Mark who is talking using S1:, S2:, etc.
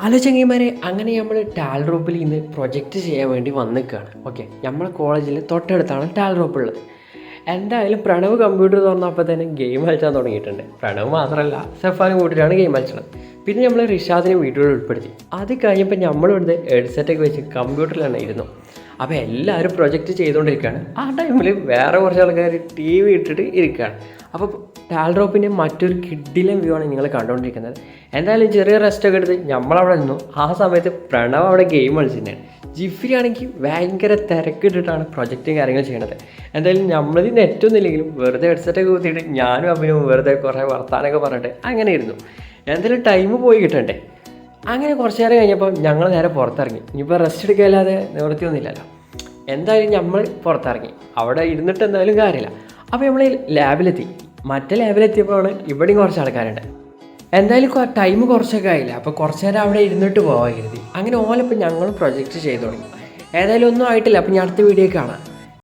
S1: Hello ചങ്ങായിമാരെ, അങ്ങനെ നമ്മൾ ടാൽ റൂപ്പിൽ ഇന്ന് പ്രൊജക്റ്റ് ചെയ്യാൻ വേണ്ടി വന്നിക്കുകയാണ്. ഓക്കെ, നമ്മളെ കോളേജിൽ തൊട്ടടുത്താണ് ടാൽ റൂപ്പ് ഉള്ളത്. എന്തായാലും പ്രണവ് കമ്പ്യൂട്ടർ തുറന്നപ്പോൾ തന്നെ ഗെയിം കളിച്ചാൽ തുടങ്ങിയിട്ടുണ്ട്. പ്രണവ് മാത്രമല്ല, സെഫാനും കൂട്ടിയിട്ടാണ് ഗെയിം കളിച്ചത്. പിന്നെ നമ്മൾ റിഷാദിനെ വീഡിയോയിൽ ഉൾപ്പെടുത്തി. അത് കഴിഞ്ഞപ്പോൾ നമ്മളിവിടുന്ന് ഹെഡ്സെറ്റൊക്കെ വെച്ച് കമ്പ്യൂട്ടറിലാണ് ഇരുന്നു. അപ്പോൾ എല്ലാവരും പ്രൊജക്റ്റ് ചെയ്തുകൊണ്ടിരിക്കുകയാണ്. ആ ടൈമിൽ വേറെ കുറച്ച് ആൾക്കാർ ടി വി ഇട്ടിട്ട് ഇരിക്കുകയാണ്. അപ്പോൾ ടാൽ ഡ്രോപ്പിൻ്റെ മറ്റൊരു കിഡിലും വ്യൂ ആണ് നിങ്ങൾ കണ്ടുകൊണ്ടിരിക്കുന്നത്. എന്തായാലും ചെറിയ റെസ്റ്റൊക്കെ എടുത്ത് നമ്മളവിടെ നിന്നു. ആ സമയത്ത് പ്രണവ് അവിടെ ഗെയിം കളിച്ചിട്ടുണ്ടാണ്. ജിഫ്രി ആണെങ്കിൽ ഭയങ്കര തിരക്കിട്ടിട്ടാണ് പ്രൊജക്റ്റും കാര്യങ്ങൾ ചെയ്യണത്. എന്തായാലും നമ്മളിത് നെറ്റൊന്നും ഇല്ലെങ്കിലും വെറുതെ ഹെഡ്സെറ്റൊക്കെ കുത്തിയിട്ട് ഞാനും അഭിനവും വെറുതെ കുറേ വർത്താനൊക്കെ പറഞ്ഞിട്ട് അങ്ങനെ ഇരുന്നു. എന്തായാലും ടൈം പോയി കിട്ടണ്ടേ. അങ്ങനെ കുറച്ച് നേരം കഴിഞ്ഞപ്പോൾ ഞങ്ങൾ നേരെ പുറത്തിറങ്ങി. ഇനിയിപ്പോൾ റെസ്റ്റ് എടുക്കാല്ലാതെ നിവൃത്തിയൊന്നുമില്ലല്ലോ. എന്തായാലും നമ്മൾ പുറത്തിറങ്ങി. അവിടെ ഇരുന്നിട്ട് എന്തായാലും കാര്യമില്ല. അപ്പോൾ നമ്മൾ ലാബിലെത്തി. മറ്റേ ലാബിലെത്തിയപ്പോഴാണ് ഇവിടെയും കുറച്ച് ആൾക്കാരുണ്ട്. എന്തായാലും ടൈം കുറച്ചൊക്കെ ആയില്ല. അപ്പോൾ കുറച്ച് നേരം അവിടെ ഇരുന്നിട്ട് പോകാൻ കരുതി. അങ്ങനെ ഓലപ്പോൾ ഞങ്ങൾ പ്രൊജക്റ്റ് ചെയ്ത് തുടങ്ങി. ഏതായാലും ഒന്നും ആയിട്ടില്ല. അപ്പോൾ ഞാൻ അടുത്ത വീഡിയോ കാണാം.